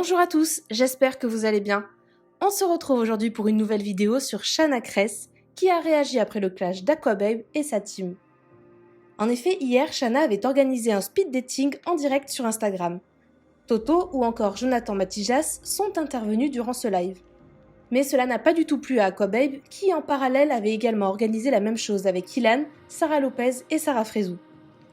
Bonjour à tous, j'espère que vous allez bien. On se retrouve aujourd'hui pour une nouvelle vidéo sur Shanna Kress, qui a réagi après le clash d'Aquababe et sa team. En effet, hier, Shanna avait organisé un speed dating en direct sur Instagram. Toto ou encore Jonathan Matijas sont intervenus durant ce live. Mais cela n'a pas du tout plu à Aquababe, qui en parallèle avait également organisé la même chose avec Ilan, Sarah Lopez et Sarah Frézou.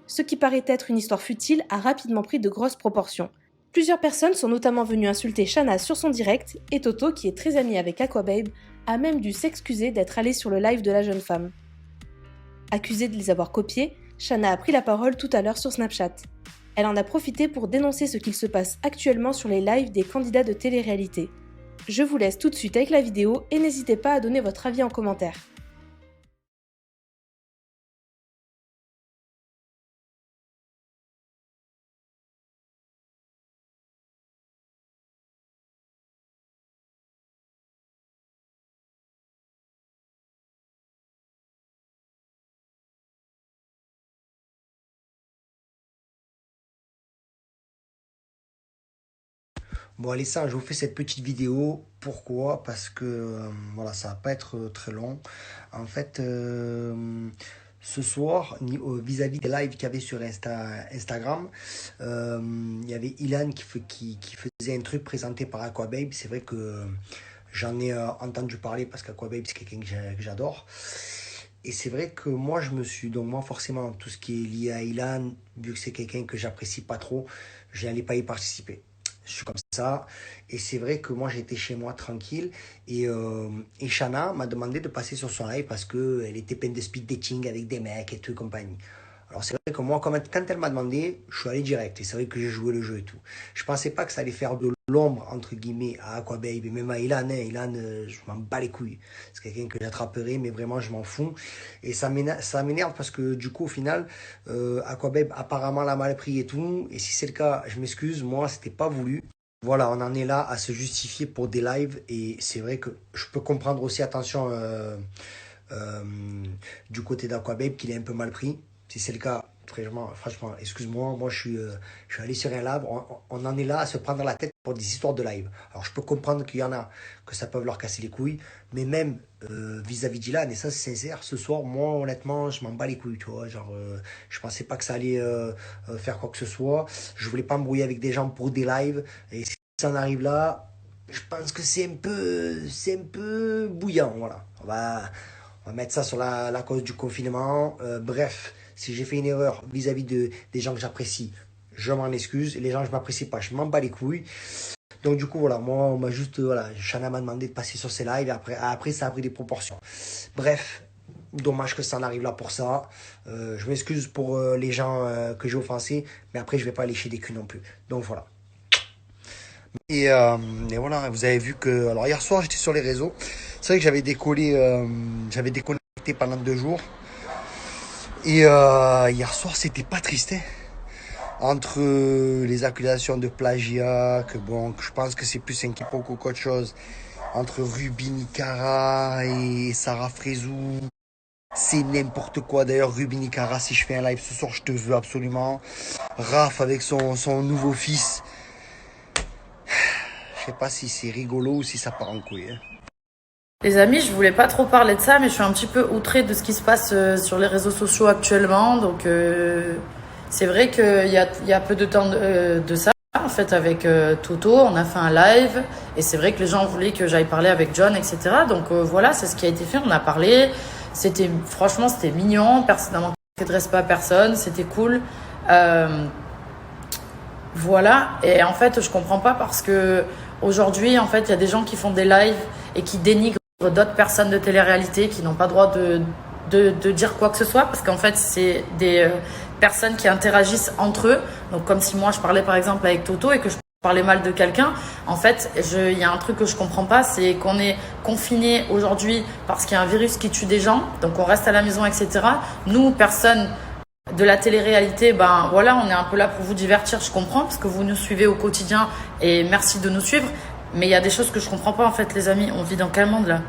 Ce qui paraît être une histoire futile a rapidement pris de grosses proportions. Plusieurs personnes sont notamment venues insulter Shanna sur son direct, et Toto, qui est très ami avec Aquababe, a même dû s'excuser d'être allé sur le live de la jeune femme. Accusée de les avoir copiés, Shanna a pris la parole tout à l'heure sur Snapchat. Elle en a profité pour dénoncer ce qu'il se passe actuellement sur les lives des candidats de télé-réalité. Je vous laisse tout de suite avec la vidéo et n'hésitez pas à donner votre avis en commentaire. Bon, allez, ça, je vous fais cette petite vidéo. Pourquoi? Parce que voilà, ça va pas être très long. En fait, ce soir, vis-à-vis des lives qu'il y avait sur Instagram, il y avait Ilan qui faisait un truc présenté par Aquababe. C'est vrai que j'en ai entendu parler parce qu'Aquababe, c'est quelqu'un que j'adore. Et c'est vrai que moi, donc moi, forcément, tout ce qui est lié à Ilan, vu que c'est quelqu'un que j'apprécie pas trop, je n'allais pas y participer. Je suis comme ça. Et c'est vrai que moi, j'étais chez moi tranquille. Et Shanna m'a demandé de passer sur son live parce qu'elle était pleine de speed dating avec des mecs et tout et compagnie. Alors c'est vrai que moi, quand elle m'a demandé, je suis allé direct. Et c'est vrai que j'ai joué le jeu et tout. Je pensais pas que ça allait faire de l'ombre, entre guillemets, à Aquababe et même à Ilan. Ilan, je m'en bats les couilles. C'est quelqu'un que j'attraperai, mais vraiment, je m'en fous. Et ça m'énerve parce que du coup, au final, Aquababe apparemment l'a mal pris et tout. Et si c'est le cas, je m'excuse. Moi, c'était pas voulu. Voilà, on en est là à se justifier pour des lives. Et c'est vrai que je peux comprendre aussi, attention, euh, du côté d'Aquababe, qu'il est un peu mal pris. Si c'est le cas, franchement, excuse-moi, moi je suis allé sur un live, on en est là à se prendre la tête pour des histoires de live. Alors je peux comprendre qu'il y en a que ça peut leur casser les couilles, mais même vis-à-vis d'Ilan, et ça c'est sincère, ce soir, moi honnêtement, je m'en bats les couilles, tu vois, genre je pensais pas que ça allait faire quoi que ce soit, je voulais pas m'embrouiller avec des gens pour des lives, et si ça en arrive là, je pense que c'est un peu bouillant, voilà. On va mettre ça sur la cause du confinement. Bref, si j'ai fait une erreur vis-à-vis des gens que j'apprécie, je m'en excuse. Et les gens que je m'apprécie pas, je m'en bats les couilles. Donc du coup, voilà, moi, on m'a juste, voilà, Shanna m'a demandé de passer sur ses lives. Et après, ça a pris des proportions. Bref, dommage que ça en arrive là pour ça. Je m'excuse pour les gens que j'ai offensés. Mais après, je vais pas lécher des culs non plus. Donc voilà. Et, euh, et voilà, vous avez vu que... Alors hier soir, j'étais sur les réseaux. C'est vrai que j'avais déconnecté pendant 2 jours. Et hier soir, c'était pas triste, hein. Entre les accusations de plagiat, que bon, que je pense que c'est plus un quiproquo qu'autre chose, entre Ruby Nicara et Sarah Frézou, c'est n'importe quoi. D'ailleurs, Ruby Nicara, si je fais un live ce soir, je te veux absolument. Raph avec son nouveau fils. Je sais pas si c'est rigolo ou si ça part en couille, hein. Les amis, je voulais pas trop parler de ça, mais je suis un petit peu outrée de ce qui se passe sur les réseaux sociaux actuellement. Donc, c'est vrai qu'il y a peu de temps de ça. En fait, avec Toto, on a fait un live. Et c'est vrai que les gens voulaient que j'aille parler avec John, etc. Donc, voilà, c'est ce qui a été fait. On a parlé. Franchement, c'était mignon. Personnellement, je ne m'adresse pas à personne. C'était cool. Voilà. Et en fait, je comprends pas parce que aujourd'hui, en fait, il y a des gens qui font des lives et qui dénigrent d'autres personnes de télé-réalité qui n'ont pas le droit de dire quoi que ce soit parce qu'en fait c'est des personnes qui interagissent entre eux, donc comme si moi je parlais par exemple avec Toto et que je parlais mal de quelqu'un. En fait, il y a un truc que je comprends pas, c'est qu'on est confiné aujourd'hui parce qu'il y a un virus qui tue des gens, donc on reste à la maison, etc. Nous, personne de la télé-réalité, ben voilà, on est un peu là pour vous divertir, je comprends, parce que vous nous suivez au quotidien et merci de nous suivre. Mais il y a des choses que je comprends pas en fait, les amis. On vit dans quel monde là?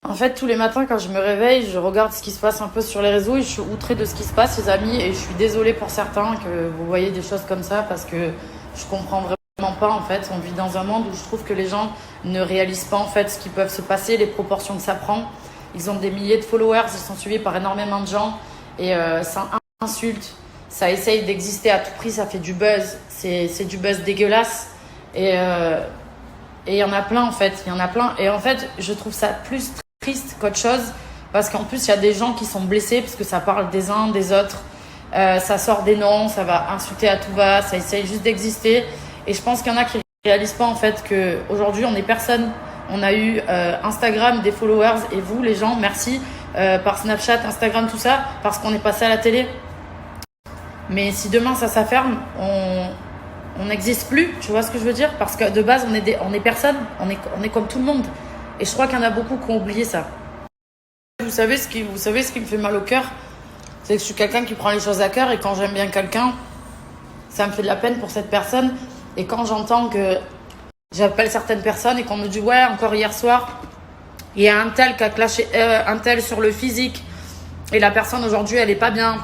En fait, tous les matins quand je me réveille, je regarde ce qui se passe un peu sur les réseaux et je suis outrée de ce qui se passe, les amis. Et je suis désolée pour certains que vous voyez des choses comme ça parce que je comprends vraiment pas en fait. On vit dans un monde où je trouve que les gens ne réalisent pas en fait ce qui peut se passer, les proportions que ça prend. Ils ont des milliers de followers, ils sont suivis par énormément de gens et ça insulte, ça essaye d'exister à tout prix, ça fait du buzz, c'est du buzz dégueulasse et il y en a plein en fait, il y en a plein et en fait je trouve ça plus triste qu'autre chose parce qu'en plus il y a des gens qui sont blessés parce que ça parle des uns, des autres, ça sort des noms, ça va insulter à tout va, ça essaye juste d'exister et je pense qu'il y en a qui réalisent pas en fait qu'aujourd'hui on est personne. On a eu Instagram, des followers et vous les gens, merci par Snapchat, Instagram, tout ça, parce qu'on est passé à la télé. Mais si demain ça s'afferme, on n'existe plus, tu vois ce que je veux dire? Parce que de base on est personne, on est comme tout le monde. Et je crois qu'il y en a beaucoup qui ont oublié ça. Vous savez ce qui me fait mal au cœur? C'est que je suis quelqu'un qui prend les choses à cœur et quand j'aime bien quelqu'un, ça me fait de la peine pour cette personne. Et quand j'entends que j'appelle certaines personnes et qu'on me dit ouais, encore hier soir, il y a un tel qui a clashé un tel sur le physique et la personne aujourd'hui elle est pas bien.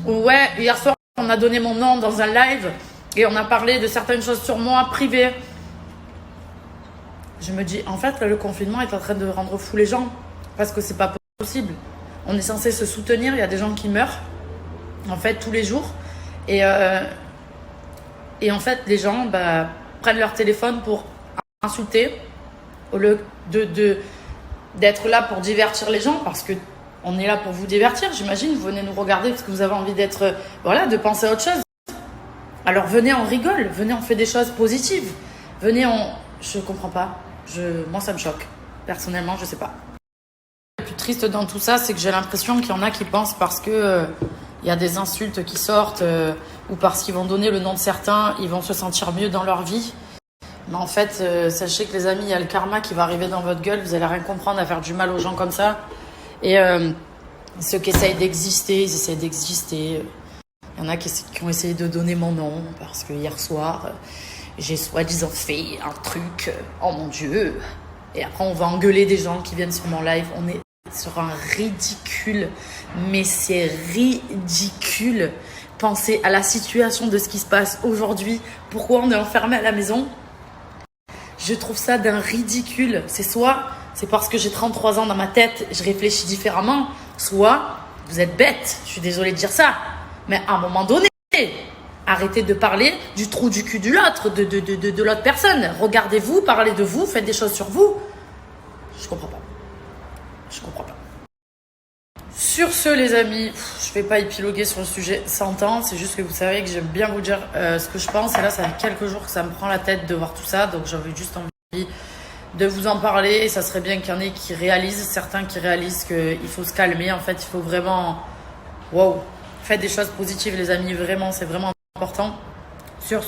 Ou ouais, hier soir on a donné mon nom dans un live et on a parlé de certaines choses sur moi privées. Je me dis en fait le confinement est en train de rendre fou les gens parce que c'est pas possible. On est censé se soutenir, il y a des gens qui meurent en fait tous les jours et en fait les gens prennent leur téléphone pour insulter au lieu d'être là pour divertir les gens parce que on est là pour vous divertir, j'imagine. Vous venez nous regarder parce que vous avez envie d'être de penser à autre chose. Alors venez, on rigole, venez, on fait des choses positives. Venez, je comprends pas. Moi ça me choque. Personnellement, je sais pas. Le plus triste dans tout ça, c'est que j'ai l'impression qu'il y en a qui pensent parce que il y a des insultes qui sortent ou parce qu'ils vont donner le nom de certains, ils vont se sentir mieux dans leur vie. Mais en fait, sachez que les amis, il y a le karma qui va arriver dans votre gueule. Vous allez rien comprendre à faire du mal aux gens comme ça. Et ceux qui essayent d'exister, ils essayent d'exister. Il y en a qui ont essayé de donner mon nom parce que hier soir, j'ai soi-disant fait un truc. Oh mon Dieu! Et après, on va engueuler des gens qui viennent sur mon live. On est sur un ridicule. Mais c'est ridicule. Pensez à la situation de ce qui se passe aujourd'hui. Pourquoi on est enfermé à la maison? Je trouve ça d'un ridicule. C'est parce que j'ai 33 ans dans ma tête, je réfléchis différemment. Soit, vous êtes bête, je suis désolée de dire ça. Mais à un moment donné, arrêtez de parler du trou du cul de l'autre, de l'autre personne. Regardez-vous, parlez de vous, faites des choses sur vous. Je comprends pas. Sur ce, les amis, je vais pas épiloguer sur le sujet 100 ans. C'est juste que vous savez que j'aime bien vous dire ce que je pense. Et là, ça fait quelques jours que ça me prend la tête de voir tout ça. Donc, j'avais juste envie de vous en parler. Et ça serait bien qu'il y en ait qui réalisent, certains qui réalisent qu'il faut se calmer. En fait, il faut vraiment... Wow. Faites des choses positives, les amis. Vraiment, c'est vraiment important. Sur